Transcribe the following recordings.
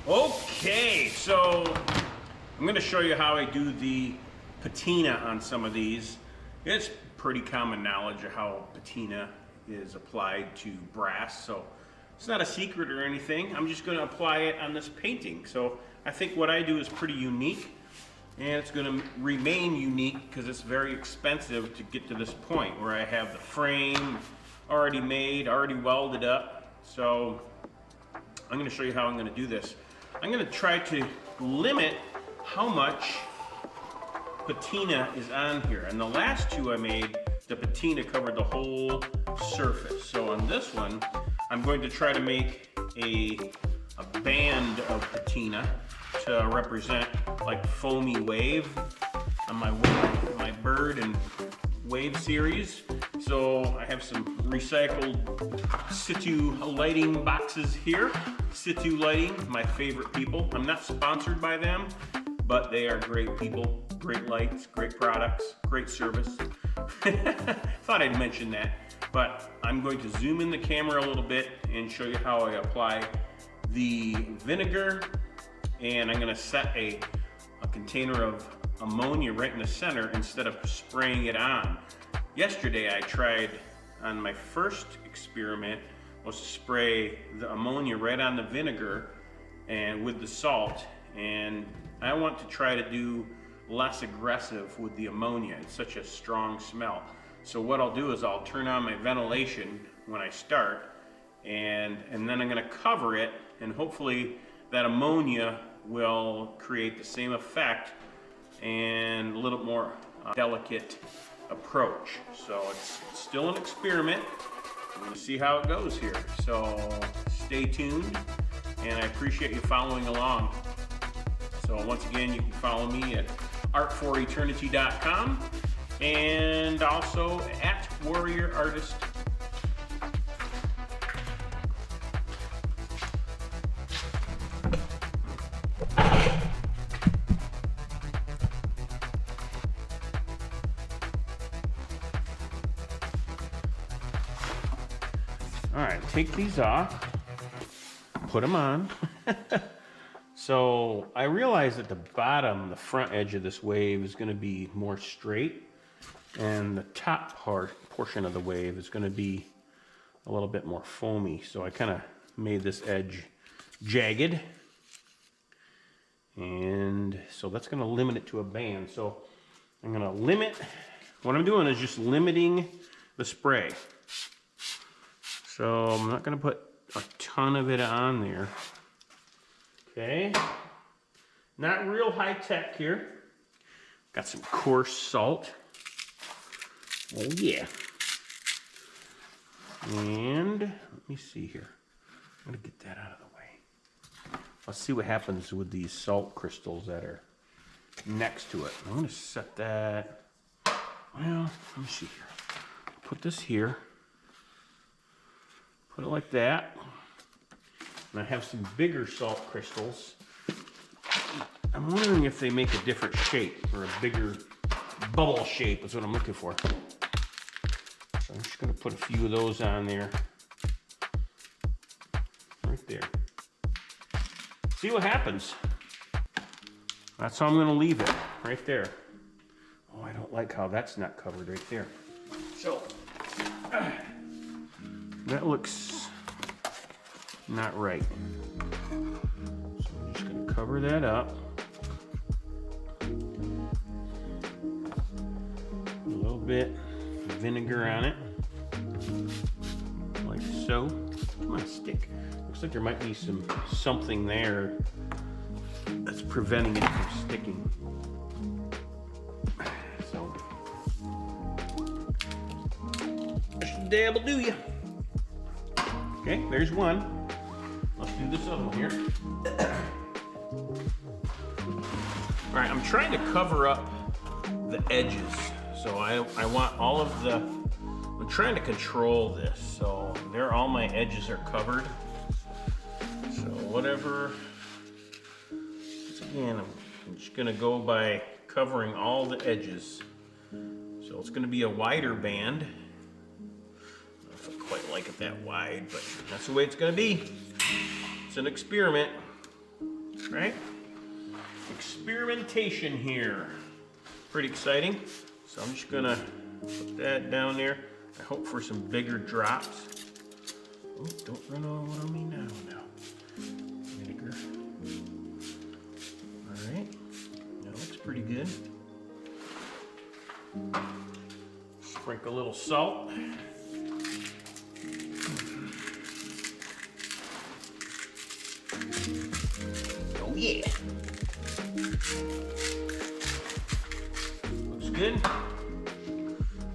Okay, so I'm going to show you how I do the patina on some of these. It's pretty common knowledge of how patina is applied to brass, so it's not a secret or anything. I'm just going to apply it on this painting. So I think what I do is pretty unique, and it's going to remain unique because it's very expensive to get to this point where I have the frame already made, already welded up. So I'm going to show you how I'm going to do this. I'm going to try to limit how much patina is on here. And the last two I made, the patina covered the whole surface. So on this one, I'm going to try to make a band of patina to represent like foamy wave on my bird and wave series. So I have some recycled Situ lighting boxes here. Situ Lighting, my favorite people. I'm not sponsored by them, but they are great people, great lights, great products, great service. Thought I'd mention that, but I'm going to zoom in the camera a little bit and show you how I apply the vinegar, and I'm going to set a container of ammonia right in the center instead of spraying it on. Yesterday I tried, on my first experiment, was to spray the ammonia right on the vinegar and with the salt, and I want to try to do less aggressive with the ammonia. It's such a strong smell. So what I'll do is I'll turn on my ventilation when I start, and then I'm going to cover it, and hopefully that ammonia will create the same effect and a little more delicate approach. So it's still an experiment. I'm going to see how it goes here. So stay tuned, and I appreciate you following along. So once again, you can follow me at art4eternity.com and also at Warrior Artist. All right, take these off, put them on. So I realized that the bottom, the front edge of this wave is going to be more straight, and the top portion of the wave is going to be a little bit more foamy. So I kind of made this edge jagged, and so that's going to limit it to a band. So I'm going to limit, what I'm doing is just limiting the spray. So I'm not going to put a ton of it on there. Okay, not real high tech here. Got some coarse salt. Oh yeah. And let me see here. I'm gonna get that out of the way. Let's see what happens with these salt crystals that are next to it. I'm gonna set that, well, let me see here. Put this here. Put it like that. And I have some bigger salt crystals. I'm wondering if they make a different shape, or a bigger bubble shape is what I'm looking for. So I'm just gonna put a few of those on there. Right there. See what happens. That's how I'm gonna leave it, right there. Oh, I don't like how that's not covered right there. So, that looks not right. So I'm just going to cover that up. A little bit of vinegar on it, like so. Come on, stick. Looks like there might be something there that's preventing it from sticking. So, just a dab will do ya. Okay, there's one. Let's do this other one here. All right, I'm trying to cover up the edges. So I want all of the, I'm trying to control this. So there, all my edges are covered. So whatever, again, I'm just gonna go by covering all the edges. So it's gonna be a wider band. I don't know if I quite like it that wide, but that's the way it's gonna be. It's an experiment. right? Experimentation here. Pretty exciting. So I'm just gonna put that down there. I hope for some bigger drops. Oh, don't run all on me now. Vinegar. All right, that looks pretty good. Sprinkle a little salt. Oh yeah. Looks good.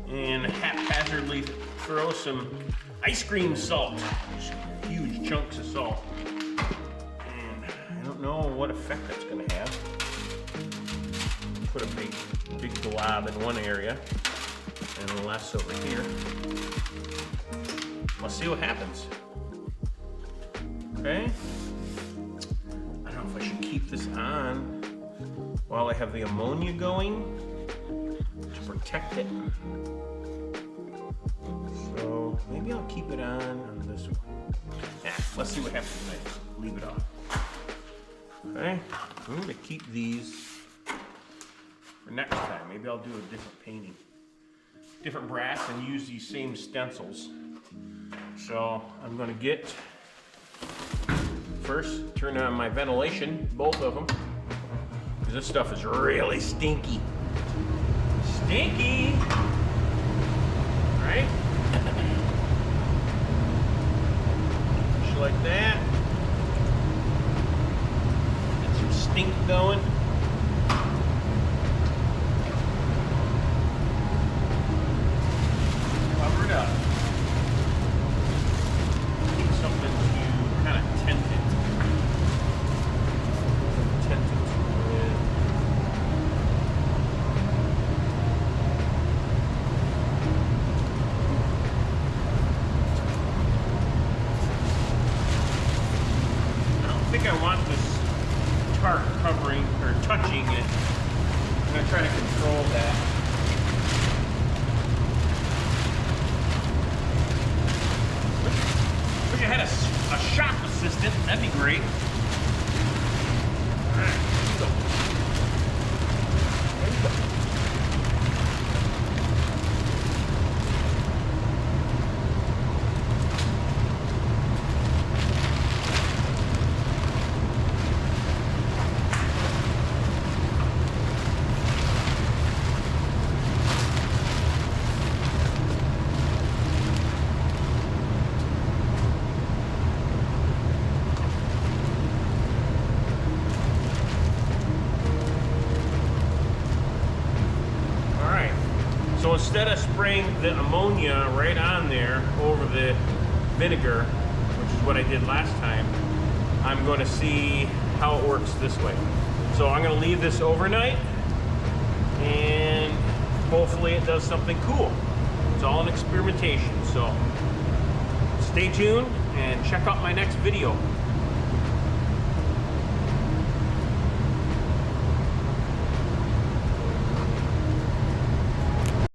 And haphazardly throw some ice cream salt. Just huge chunks of salt. And I don't know what effect that's gonna have. Put a big glob in one area and less over here. Let's see what happens. Okay. I don't know if I should keep this on while I have the ammonia going to protect it. So maybe I'll keep it on this one. Yeah, let's see what happens when I leave it off. Okay, I'm going to keep these for next time. Maybe I'll do a different painting, different brass, and use these same stencils. So I'm going to get, first turn on my ventilation, both of them, because this stuff is really stinky. Stinky! Right? Just like that. Get some stink going. Cover it up. Need something to kind of tent it. Tent it with. I don't think I want this tart covering or touching it. I'm going to try to control that. Wish I had a shop assistant. That'd be great. All right, let's go. There we go. So instead of spraying the ammonia right on there over the vinegar, which is what I did last time, I'm going to see how it works this way. So I'm going to leave this overnight and hopefully it does something cool. It's all an experimentation. So stay tuned and check out my next video.